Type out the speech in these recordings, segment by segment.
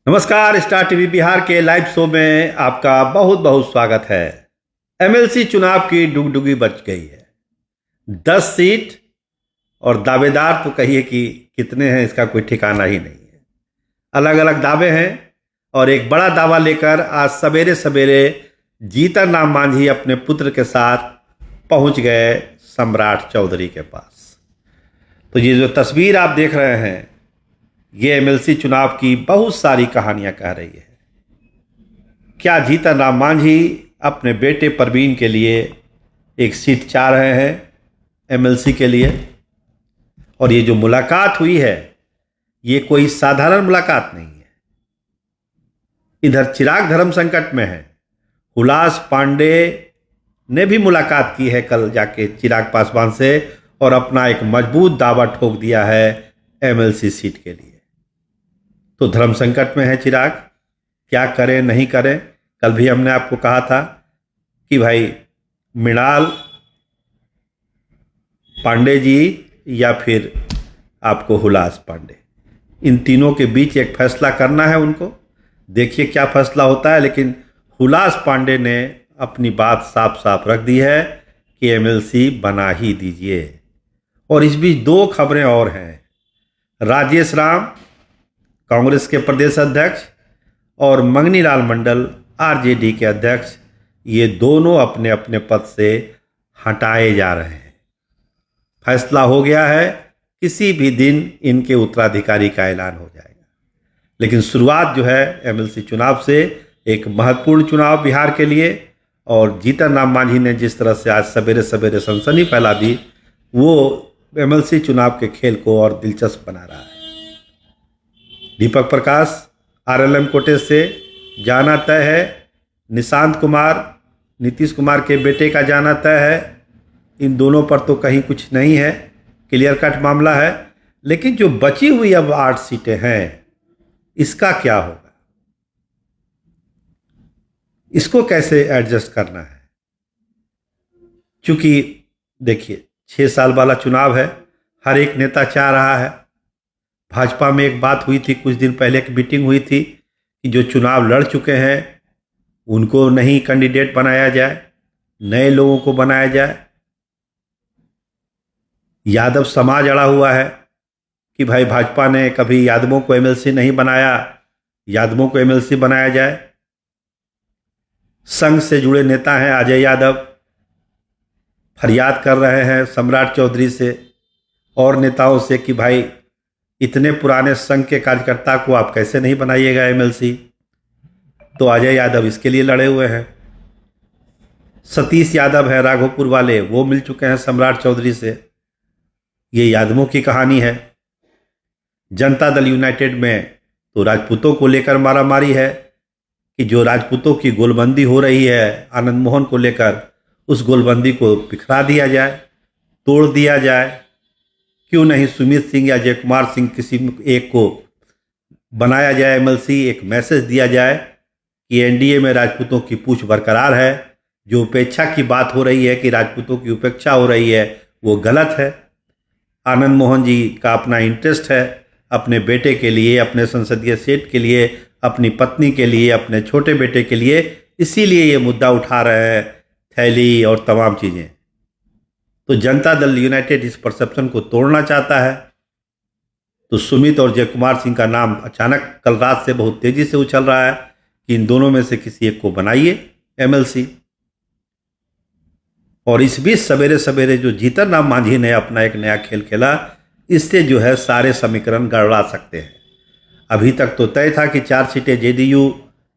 नमस्कार। Star TV Bihar के live show में आपका बहुत बहुत स्वागत है। एमएलसी चुनाव की डुगडुगी बच गई है। 10 सीट और दावेदार तो कहिए कि कितने हैं इसका कोई ठिकाना ही नहीं है। अलग अलग दावे हैं और एक बड़ा दावा लेकर आज सवेरे सवेरे जीतन राम मांझी अपने पुत्र के साथ पहुंच गए सम्राट चौधरी के पास। तो ये जो तस्वीर आप देख रहे हैं ये एमएलसी चुनाव की बहुत सारी कहानियां कह रही है। क्या जीतन राम मांझी अपने बेटे परवीन के लिए एक सीट चाह रहे हैं एमएलसी के लिए? और ये जो मुलाकात हुई है ये कोई साधारण मुलाकात नहीं है। इधर चिराग धर्म संकट में है। हुलास पांडे ने भी मुलाकात की है कल जाके चिराग पासवान से और अपना एक मजबूत दावा ठोक दिया है एमएलसी सीट के लिए। तो धर्म संकट में है चिराग, क्या करें नहीं करें। कल भी हमने आपको कहा था कि भाई मृणाल पांडे जी या फिर आपको हुलास पांडे, इन तीनों के बीच एक फैसला करना है उनको। देखिए क्या फैसला होता है। लेकिन हुलास पांडे ने अपनी बात साफ साफ रख दी है कि एमएलसी बना ही दीजिए। और इस बीच दो खबरें और हैं। राजेश राम कांग्रेस के प्रदेश अध्यक्ष और मंगनी लाल मंडल आरजेडी के अध्यक्ष, ये दोनों अपने अपने पद से हटाए जा रहे हैं। फैसला हो गया है, किसी भी दिन इनके उत्तराधिकारी का ऐलान हो जाएगा। लेकिन शुरुआत जो है एमएलसी चुनाव से, एक महत्वपूर्ण चुनाव बिहार के लिए। और जीतन राम मांझी ने जिस तरह से आज सवेरे सवेरे सनसनी फैला दी, वो एमएलसी चुनाव के खेल को और दिलचस्प बना रहा है। दीपक प्रकाश आरएलएम कोटे से जाना तय है। निशांत कुमार नीतीश कुमार के बेटे का जाना तय है। इन दोनों पर तो कहीं कुछ नहीं है, क्लियर कट मामला है। लेकिन जो बची हुई अब 8 सीटें हैं, इसका क्या होगा, इसको कैसे एडजस्ट करना है। क्योंकि देखिए 6 साल वाला चुनाव है, हर एक नेता चाह रहा है। भाजपा में एक बात हुई थी, कुछ दिन पहले एक मीटिंग हुई थी कि जो चुनाव लड़ चुके हैं उनको नहीं कैंडिडेट बनाया जाए, नए लोगों को बनाया जाए। यादव समाज अड़ा हुआ है कि भाई भाजपा ने कभी यादवों को एमएलसी नहीं बनाया, यादवों को एमएलसी बनाया जाए। संघ से जुड़े नेता हैं अजय यादव, फरियाद कर रहे हैं सम्राट चौधरी से और नेताओं से कि भाई इतने पुराने संघ के कार्यकर्ता को आप कैसे नहीं बनाइएगा एमएलसी। तो अजय यादव इसके लिए लड़े हुए हैं। सतीश यादव है राघोपुर वाले, वो मिल चुके हैं सम्राट चौधरी से। ये यादवों की कहानी है। जनता दल यूनाइटेड में तो राजपूतों को लेकर मारामारी है कि जो राजपूतों की गोलबंदी हो रही है आनंद मोहन को लेकर, उस गोलबंदी को बिखरा दिया जाए, तोड़ दिया जाए। क्यों नहीं सुमित सिंह या जयकुमार सिंह किसी एक को बनाया जाए एमएलसी। एक मैसेज दिया जाए कि एनडीए में राजपूतों की पूछ बरकरार है। जो उपेक्षा की बात हो रही है कि राजपूतों की उपेक्षा हो रही है, वो गलत है। आनंद मोहन जी का अपना इंटरेस्ट है अपने बेटे के लिए, अपने संसदीय सीट के लिए, अपनी पत्नी के लिए, अपने छोटे बेटे के लिए, इसीलिए ये मुद्दा उठा रहे हैं, थैली और तमाम चीज़ें। तो जनता दल यूनाइटेड इस परसेप्शन को तोड़ना चाहता है। तो सुमित और जयकुमार सिंह का नाम अचानक कल रात से बहुत तेजी से उछल रहा है कि इन दोनों में से किसी एक को बनाइए एमएलसी। और इस बीच सवेरे सवेरे जो जीतन राम मांझी ने अपना एक नया खेल खेला, इससे जो है सारे समीकरण गड़बड़ा सकते हैं। अभी तक तो तय था कि 4 सीटें जेडीयू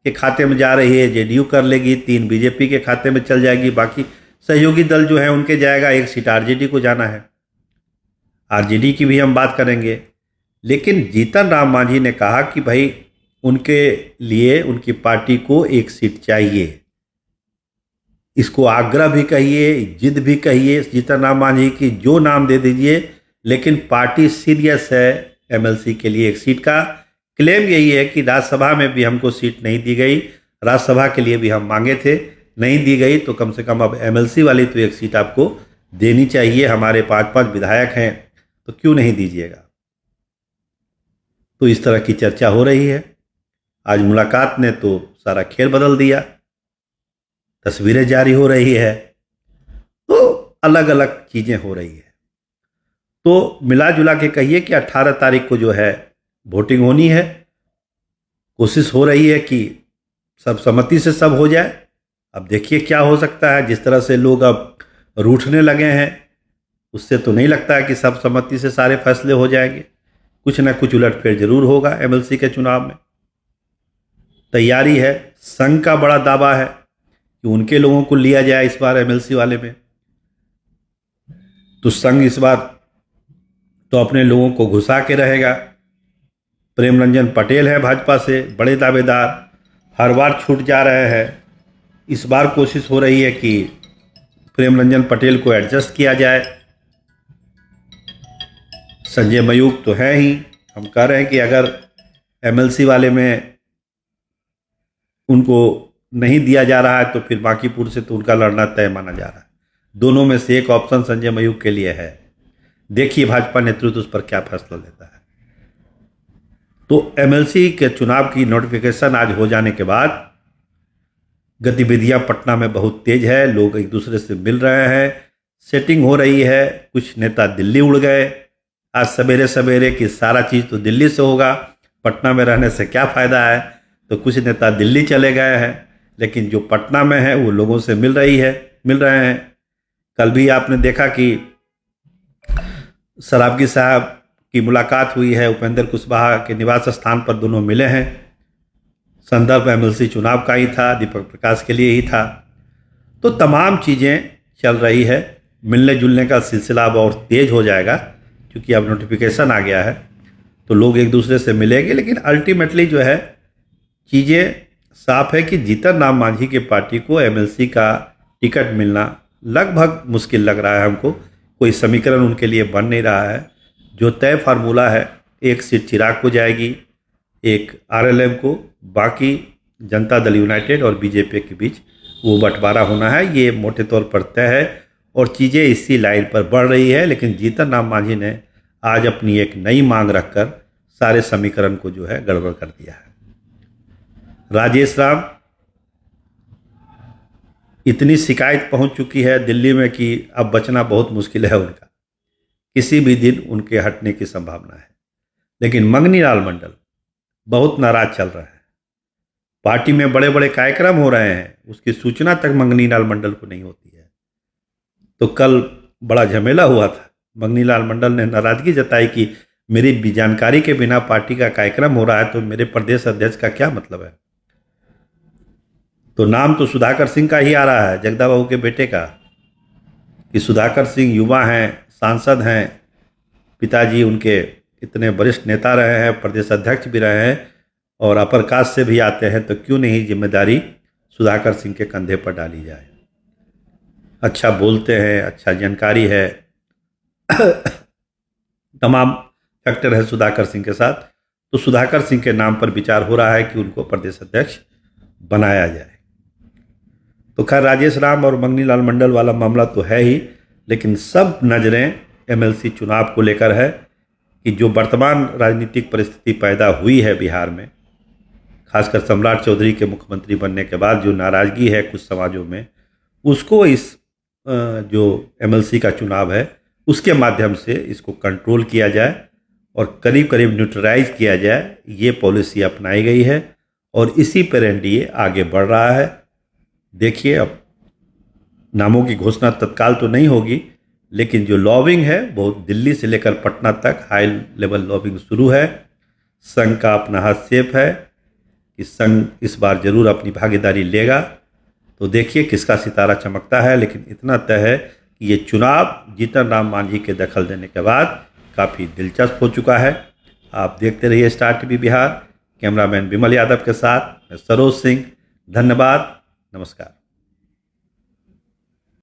के खाते में जा रही है, जेडीयू कर लेगी, 3 बीजेपी के खाते में चल जाएगी, बाकी सहयोगी दल जो है उनके जाएगा, 1 सीट आरजेडी को जाना है। आरजेडी की भी हम बात करेंगे। लेकिन जीतन राम मांझी ने कहा कि भाई उनके लिए, उनकी पार्टी को 1 सीट चाहिए। इसको आग्रह भी कहिए, जिद भी कहिए जीतन राम मांझी की, जो नाम दे दीजिए। लेकिन पार्टी सीरियस है एमएलसी के लिए 1 सीट का। क्लेम यही है कि राज्यसभा में भी हमको सीट नहीं दी गई, राज्यसभा के लिए भी हम मांगे थे, नहीं दी गई। तो कम से कम अब एमएलसी वाली तो 1 सीट आपको देनी चाहिए। हमारे 5-5 विधायक हैं, तो क्यों नहीं दीजिएगा। तो इस तरह की चर्चा हो रही है। आज मुलाकात ने तो सारा खेल बदल दिया, तस्वीरें जारी हो रही है, तो अलग अलग चीज़ें हो रही है। तो मिला जुला के कहिए कि 18 तारीख को जो है वोटिंग होनी है। कोशिश हो रही है कि सब सम्मति से सब हो जाए। अब देखिए क्या हो सकता है। जिस तरह से लोग अब रूठने लगे हैं, उससे तो नहीं लगता है कि सब सम्मति से सारे फैसले हो जाएंगे। कुछ ना कुछ उलटफेर जरूर होगा एमएलसी के चुनाव में। तैयारी है। संघ का बड़ा दावा है कि उनके लोगों को लिया जाए इस बार एमएलसी वाले में। तो संघ इस बार तो अपने लोगों को घुसा के रहेगा। प्रेम रंजन पटेल है भाजपा से बड़े दावेदार, हर बार छूट जा रहे हैं। इस बार कोशिश हो रही है कि प्रेम रंजन पटेल को एडजस्ट किया जाए। संजय मयूख तो है ही। हम कह रहे हैं कि अगर एमएलसी वाले में उनको नहीं दिया जा रहा है तो फिर बांकीपुर से तो उनका लड़ना तय माना जा रहा है। दोनों में से एक ऑप्शन संजय मयूख के लिए है। देखिए भाजपा नेतृत्व उस पर क्या फैसला लेता है। तो एमएलसी के चुनाव की नोटिफिकेशन आज हो जाने के बाद गतिविधियां पटना में बहुत तेज है। लोग एक दूसरे से मिल रहे हैं, सेटिंग हो रही है। कुछ नेता दिल्ली उड़ गए आज सवेरे सवेरे कि सारा चीज़ तो दिल्ली से होगा, पटना में रहने से क्या फ़ायदा है। तो कुछ नेता दिल्ली चले गए हैं, लेकिन जो पटना में है वो लोगों से मिल रहे हैं। कल भी आपने देखा कि सराबगी साहब की मुलाकात हुई है, उपेंद्र कुशवाहा के निवास स्थान पर दोनों मिले हैं। संदर्भ एमएलसी चुनाव का ही था, दीपक प्रकाश के लिए ही था। तो तमाम चीज़ें चल रही है। मिलने जुलने का सिलसिला अब और तेज हो जाएगा क्योंकि अब नोटिफिकेशन आ गया है, तो लोग एक दूसरे से मिलेंगे। लेकिन अल्टीमेटली जो है चीज़ें साफ है कि जीतन राम मांझी के पार्टी को एमएलसी का टिकट मिलना लगभग मुश्किल लग रहा है हमको। कोई समीकरण उनके लिए बन नहीं रहा है। जो तय फार्मूला है, एक सीट चिराग को जाएगी, एक आरएलएम को, बाकी जनता दल यूनाइटेड और बीजेपी के बीच वो बंटवारा होना है। ये मोटे तौर पर तय है और चीज़ें इसी लाइन पर बढ़ रही है। लेकिन जीतन राम मांझी ने आज अपनी एक नई मांग रखकर सारे समीकरण को जो है गड़बड़ कर दिया है। राजेश राम, इतनी शिकायत पहुंच चुकी है दिल्ली में कि अब बचना बहुत मुश्किल है उनका। किसी भी दिन उनके हटने की संभावना है। लेकिन मंगनी लाल मंडल बहुत नाराज चल रहा है। पार्टी में बड़े बड़े कार्यक्रम हो रहे हैं, उसकी सूचना तक मंगनी लाल मंडल को नहीं होती है। तो कल बड़ा झमेला हुआ था। मंगनी लाल मंडल ने नाराजगी जताई कि मेरी भी जानकारी के बिना पार्टी का कार्यक्रम हो रहा है, तो मेरे प्रदेश अध्यक्ष का क्या मतलब है। तो नाम तो सुधाकर सिंह का ही आ रहा है, जगदा बाबू के बेटे का, कि सुधाकर सिंह युवा हैं, सांसद हैं, पिताजी उनके इतने वरिष्ठ नेता रहे हैं, प्रदेश अध्यक्ष भी रहे हैं और अपर कास्ट से भी आते हैं, तो क्यों नहीं जिम्मेदारी सुधाकर सिंह के कंधे पर डाली जाए। अच्छा बोलते हैं, अच्छा जानकारी है, तमाम फैक्टर है सुधाकर सिंह के साथ। तो सुधाकर सिंह के नाम पर विचार हो रहा है कि उनको प्रदेश अध्यक्ष बनाया जाए। तो खैर राजेश राम और मंगनी लाल मंडल वाला मामला तो है ही, लेकिन सब नज़रें एमएलसी चुनाव को लेकर है कि जो वर्तमान राजनीतिक परिस्थिति पैदा हुई है बिहार में, खासकर सम्राट चौधरी के मुख्यमंत्री बनने के बाद जो नाराज़गी है कुछ समाजों में, उसको इस जो एमएलसी का चुनाव है उसके माध्यम से इसको कंट्रोल किया जाए और करीब करीब न्यूट्रलाइज किया जाए। ये पॉलिसी अपनाई गई है और इसी पर एनडीए आगे बढ़ रहा है। देखिए, अब नामों की घोषणा तत्काल तो नहीं होगी, लेकिन जो लॉबिंग है वो दिल्ली से लेकर पटना तक हाई लेवल लॉबिंग शुरू है। संघ का अपना हस्तक्षेप है कि संघ इस बार जरूर अपनी भागीदारी लेगा। तो देखिए किसका सितारा चमकता है। लेकिन इतना तय है कि ये चुनाव जीतन राम मांझी के दखल देने के बाद काफ़ी दिलचस्प हो चुका है। आप देखते रहिए स्टार टीवी बिहार। कैमरामैन विमल यादव के साथ मैं सरोज सिंह। धन्यवाद, नमस्कार।